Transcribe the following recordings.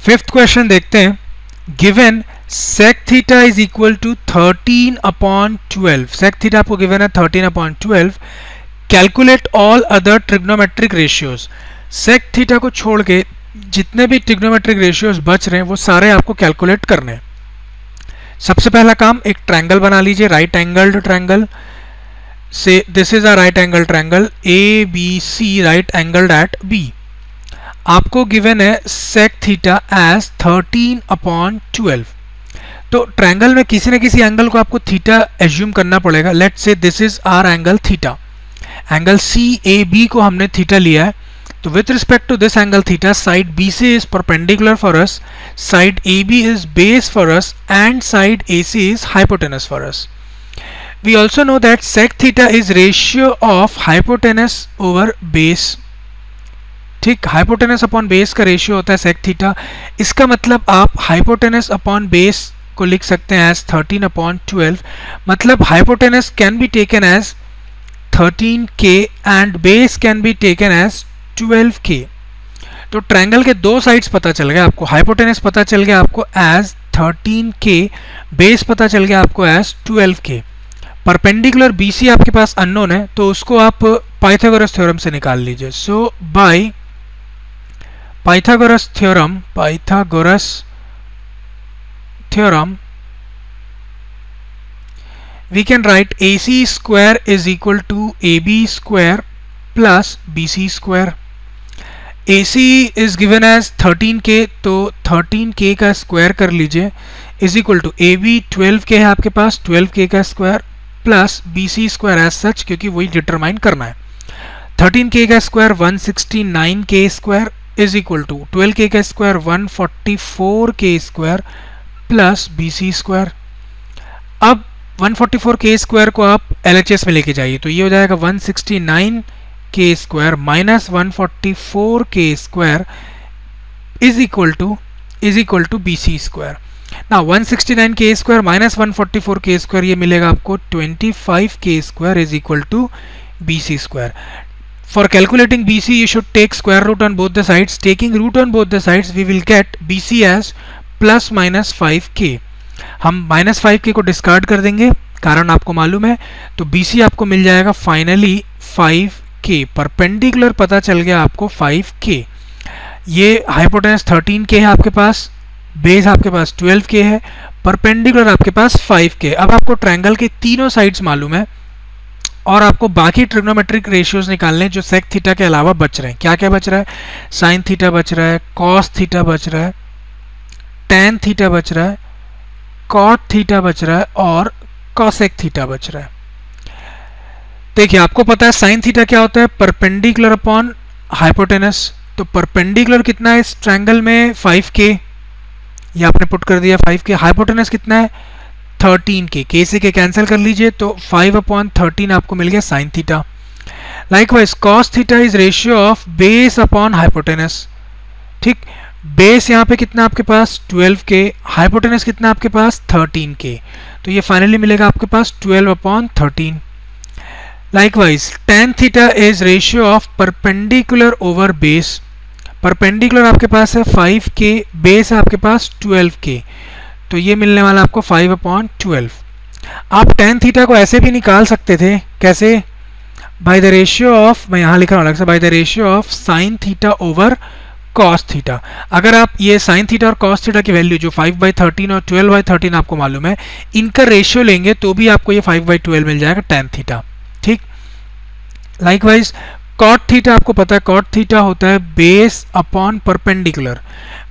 Fifth question देखते हैं। Given sec theta is equal to 13/12। sec theta आपको given है 13/12। Calculate all other trigonometric ratios. sec theta को छोड़ के जितने भी ट्रिग्नोमेट्रिक रेशियोज बच रहे हैं वो सारे आपको कैलकुलेट करने हैं। सबसे पहला काम, एक ट्रायंगल बना लीजिए, राइट एंगल्ड ट्रायंगल से this is a right angle triangle ABC, right angled at B। आपको गिवन है sec थीटा एज 13/12। तो ट्रायंगल में किसी न किसी एंगल को आपको थीटा एज्यूम करना पड़ेगा। Let's say this is our angle theta, angle CAB को हमने थीटा लिया है। तो with respect to this angle theta, side BC is perpendicular for us, side AB is base for us and side AC is hypotenuse for us. We also know that sec theta is ratio of hypotenuse over base. ठीक, hypotenuse upon base का रेशियो होता है sec theta. इसका मतलब आप hypotenuse upon base को लिख सकते हैं एज 13/12। मतलब hypotenuse can be taken as 13K and base can be taken as 12K। तो ट्रायंगल के दो साइड्स पता चल गया आपको, हाइपोटेनस पता चल गया आपको एज 13K, बेस पता चल गया आपको एज 12K। परपेंडिकुलर BC आपके पास अननोन है, तो उसको आप पाइथागोरस थ्योरम से निकाल लीजिए। So by Pythagoras theorem we can write AC square is equal to AB square plus BC square। AC is given as 13K, तो 13K का स्क्वायर कर लीजिए is equal to AB 12K है आपके पास, 12K का square plus BC square as such, क्योंकि वही डिटरमाइन करना है। 13K का square 169K square is equal to 12K का square 144K square plus BC square. अब 144K स्क्वायर को आप LHS में लेके जाइए, तो ये हो जाएगा 169K square minus 144K square is equal to BC square. ना 169K square minus 144K square, ये मिलेगा आपको 25K square is equal to BC square. For calculating BC, you should take square root on both the sides. Taking root on both the sides, we will get BC as plus minus 5K। हम minus 5K को discard कर देंगे, कारण आपको मालूम है, तो BC आपको मिल जाएगा फाइनली 5K। परपेंडिकुलर पता चल गया आपको 5K। ये हाइपोटेनस 13K है आपके पास, बेस आपके पास 12K है, परपेंडिकुलर आपके पास 5K। अब आपको ट्रायंगल के तीनों साइड्स मालूम है और आपको बाकी ट्रिग्नोमेट्रिक रेशियोज निकालने जो sec थीटा के अलावा बच रहे हैं। क्या क्या बच रहा है? sin थीटा बच रहा है, cos थीटा बच रहा है, tan थीटा बच रहा है, cot थीटा बच रहा है और cosec थीटा बच रहा है। देखिए, आपको पता है sin थीटा क्या होता है? Perpendicular upon hypotenuse. तो परपेंडिकुलर कितना है इस ट्रायंगल में? 5K, ये आपने पुट कर दिया 5K। हाइपोटेनस कितना है? 13K। K से K कैंसिल कर लीजिए, तो 5/13 आपको मिल गया sin theta. Likewise cos theta is ratio of base upon hypotenuse. ठीक, बेस यहाँ पे कितना आपके पास? 12K, हाइपोटेनस कितना आपके पास? 13K। तो ये फाइनली मिलेगा आपके पास 12/13। Likewise tan theta is ratio of perpendicular over base. Perpendicular आपके पास है 5K, बेस है आपके पास 12K, तो ये मिलने वाला आपको 5/12। आप tan थीटा को ऐसे भी निकाल सकते थे, कैसे? बाय द रेशियो ऑफ, मैं यहाँ लिख रहा हूँ अलग से, by the ratio of sin theta over cos theta. अगर आप ये sin थीटा और cos थीटा की वैल्यू जो 5/13 और 12/13 आपको मालूम है, इनका रेशियो लेंगे तो भी आपको ये 5/12 मिल जाएगा tan थीटा। ठीक, लाइकवाइज cot थीटा आपको पता है, cot थीटा होता है बेस अपॉन परपेंडिकुलर।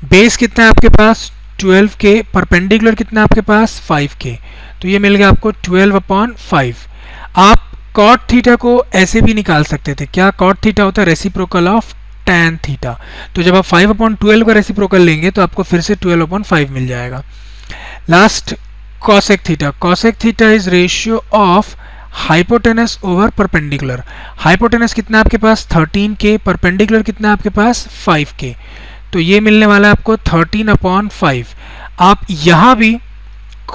बेस कितना है आपके पास? 12K, परपेंडिकुलर कितना आपके पास? 5K, तो ये मिल गया आपको 12/5। आप cot थीटा को ऐसे भी निकाल सकते थे। क्या? cot थीटा होता है रेसिप्रोकल ऑफ tan थीटा। तो जब आप 5/12 का रेसिप्रोकल लेंगे तो आपको फिर से 12/5 मिल जाएगा। Last cosec theta. cosec theta is ratio of hypotenuse over perpendicular. Hypotenuse कितना आपके पास? 13K, परपेंडिकुलर कितना आपके पास? 5K, तो ये मिलने वाला है आपको 13/5। आप यहाँ भी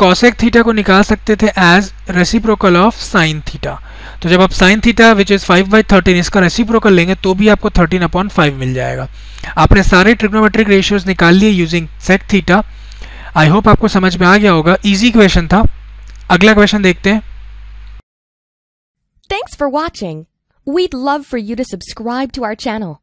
cosec थीटा को निकाल सकते थे as reciprocal of sine theta. तो जब आप साइन थीटा विच इज 5/13 इसका रेसिप्रोकल लेंगे तो भी आपको 13/5 मिल जाएगा। आपने सारे ट्रिग्नोमेट्रिक रेशियोज निकाल लिए using sec theta. I hope आपको समझ में आ गया होगा, इजी क्वेश्चन था। अगला क्वेश्चन देखते हैं। Thanks for watching. We'd love for you to subscribe to our channel.